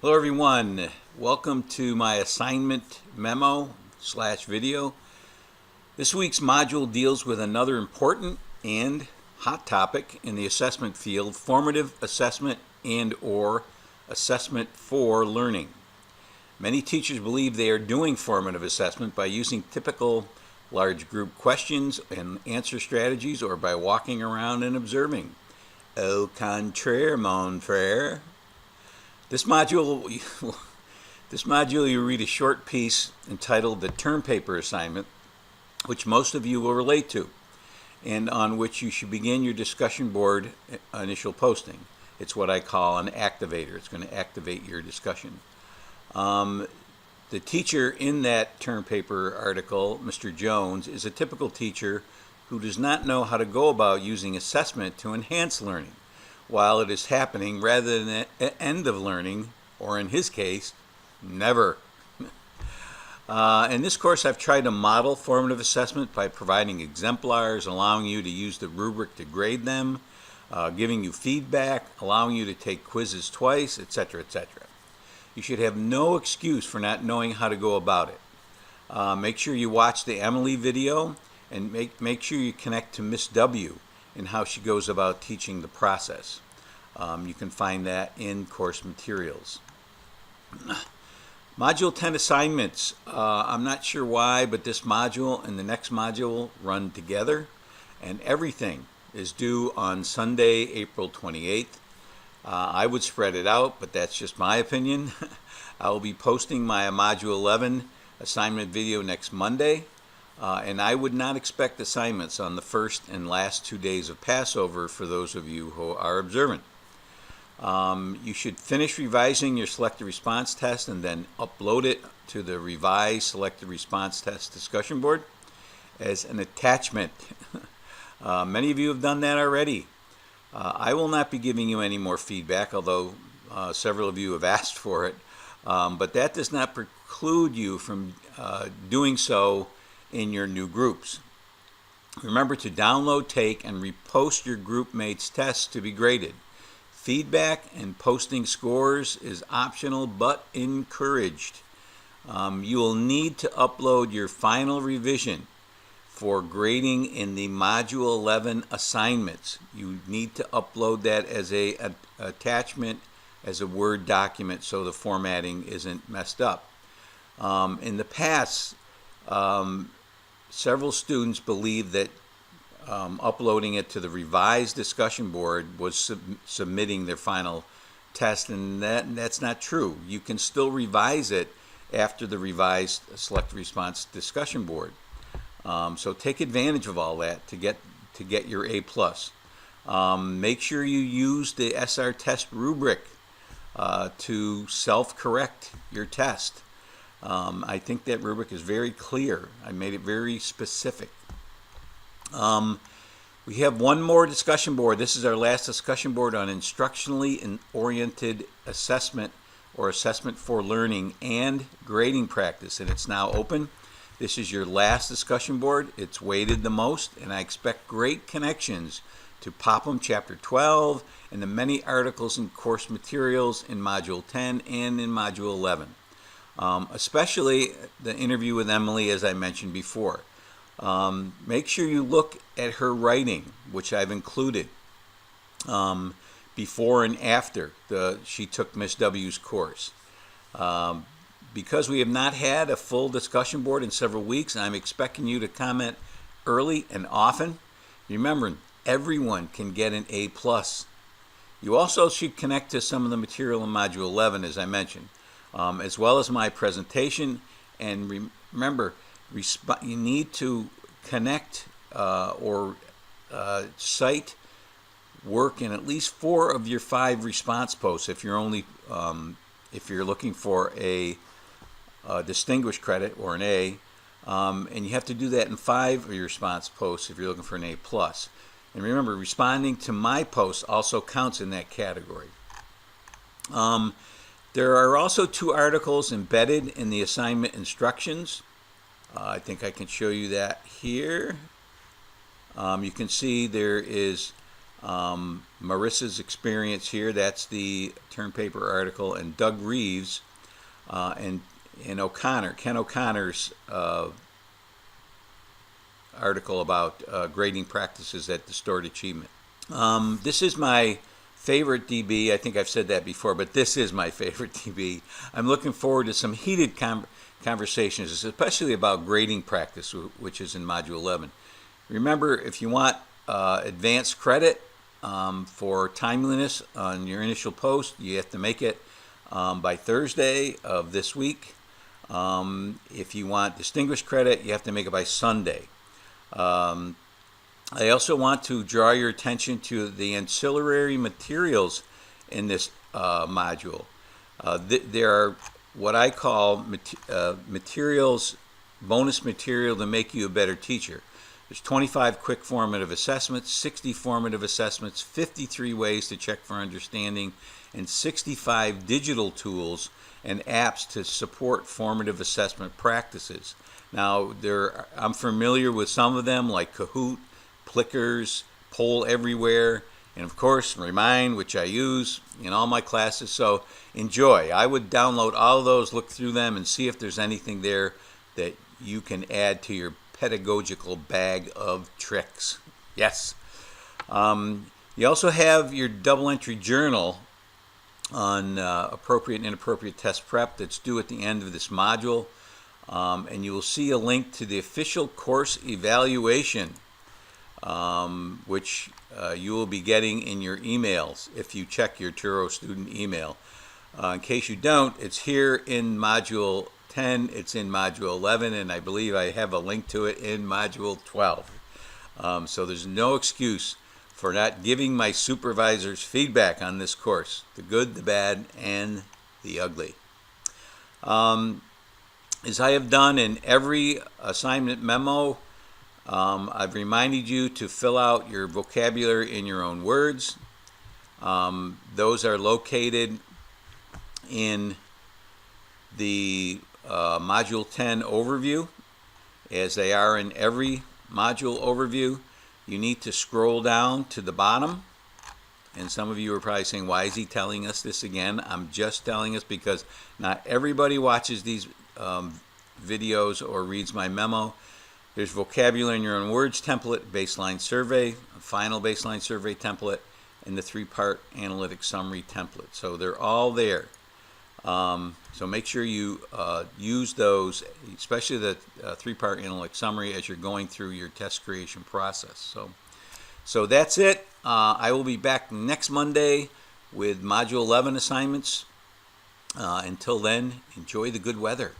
Hello everyone, welcome to my assignment memo/video. This week's module deals with another important and hot topic in the assessment field, formative assessment and/or assessment for learning. Many teachers believe they are doing formative assessment by using typical large group questions and answer strategies or by walking around and observing. Au contraire, mon frère. This module, you read a short piece entitled The Term Paper Assignment, which most of you will relate to, and on which you should begin your discussion board initial posting. It's what I call an activator. It's going to activate your discussion. The teacher in that term paper article, Mr. Jones, is a typical teacher who does not know how to go about using assessment to enhance learning while it is happening rather than an end of learning, or in his case, never. In this course, I've tried to model formative assessment by providing exemplars, allowing you to use the rubric to grade them, giving you feedback, allowing you to take quizzes twice, etc., etc. You should have no excuse for not knowing how to go about it. Make sure you watch the Emily video and make sure you connect to Miss W and how she goes about teaching the process. You can find that in course materials. Module 10 assignments. I'm not sure why, but this module and the next module run together, and everything is due on Sunday, April 28th. I would spread it out, but that's just my opinion. I will be posting my Module 11 assignment video next Monday. And I would not expect assignments on the first and last 2 days of Passover for those of you who are observant. You should finish revising your selected response test and then upload it to the revised selected response test discussion board as an attachment. Many of you have done that already. I will not be giving you any more feedback, although several of you have asked for it. But that does not preclude you from doing so in your new groups. Remember to download, take, and repost your group mates' tests to be graded. Feedback and posting scores is optional but encouraged. You will need to upload your final revision for grading in the Module 11 assignments. You need to upload that as an attachment, as a Word document, so the formatting isn't messed up. In the past, several students believe that uploading it to the revised discussion board was submitting their final test, and that's not true. You can still revise it after the revised select response discussion board. So take advantage of all that to get your A+. Make sure you use the SR test rubric to self-correct your test. I think that rubric is very clear. I made it very specific. We have one more discussion board. This is our last discussion board on instructionally oriented assessment or assessment for learning and grading practice, and it's now open. This is your last discussion board. It's weighted the most, and I expect great connections to Popham Chapter 12 and the many articles and course materials in Module 10 and in Module 11. Especially the interview with Emily, as I mentioned before. Make sure you look at her writing, which I've included before and after she took Miss W's course. Because we have not had a full discussion board in several weeks, I'm expecting you to comment early and often. Remember, everyone can get an A+. You also should connect to some of the material in Module 11, as I mentioned, as well as my presentation. And remember, you need to connect or cite work in at least 4 of your 5 response posts if you're looking for a distinguished credit or an A, and you have to do that in 5 of your response posts if you're looking for an A+. And remember, responding to my posts also counts in that category. There are also 2 articles embedded in the assignment instructions. I think I can show you that here. You can see there is Marissa's experience here, that's the term paper article, and Doug Reeves and Ken O'Connor's article about grading practices that distort achievement. This is my favorite DB. I think I've said that before, but this is my favorite DB. I'm looking forward to some heated conversations, especially about grading practice, which is in Module 11. Remember, if you want advanced credit for timeliness on your initial post, you have to make it by Thursday of this week. If you want distinguished credit, you have to make it by Sunday. I also want to draw your attention to the ancillary materials in this module. There are what I call materials, bonus material to make you a better teacher. There's 25 quick formative assessments, 60 formative assessments, 53 ways to check for understanding, and 65 digital tools and apps to support formative assessment practices. Now, I'm familiar with some of them, like Kahoot, Plickers, Poll Everywhere, and of course Remind, which I use in all my classes. So enjoy. I would download all of those, look through them, and see if there's anything there that you can add to your pedagogical bag of tricks. Yes. You also have your double entry journal on appropriate and inappropriate test prep that's due at the end of this module. And you will see a link to the official course evaluation, which you will be getting in your emails if you check your Turo student email. In case you don't, it's here in Module 10, it's in Module 11, and I believe I have a link to it in Module 12. So there's no excuse for not giving my supervisors feedback on this course, the good, the bad, and the ugly. As I have done in every assignment memo, I've reminded you to fill out your vocabulary in your own words. Those are located in the Module 10 overview, as they are in every module overview. You need to scroll down to the bottom, and some of you are probably saying, why is he telling us this again? I'm just telling us because not everybody watches these videos or reads my memo. There's vocabulary in your own words template, baseline survey, a final baseline survey template, and the 3-part analytic summary template. So they're all there. So make sure you use those, especially the 3-part analytic summary, as you're going through your test creation process. So that's it. I will be back next Monday with Module 11 assignments. Until then, enjoy the good weather.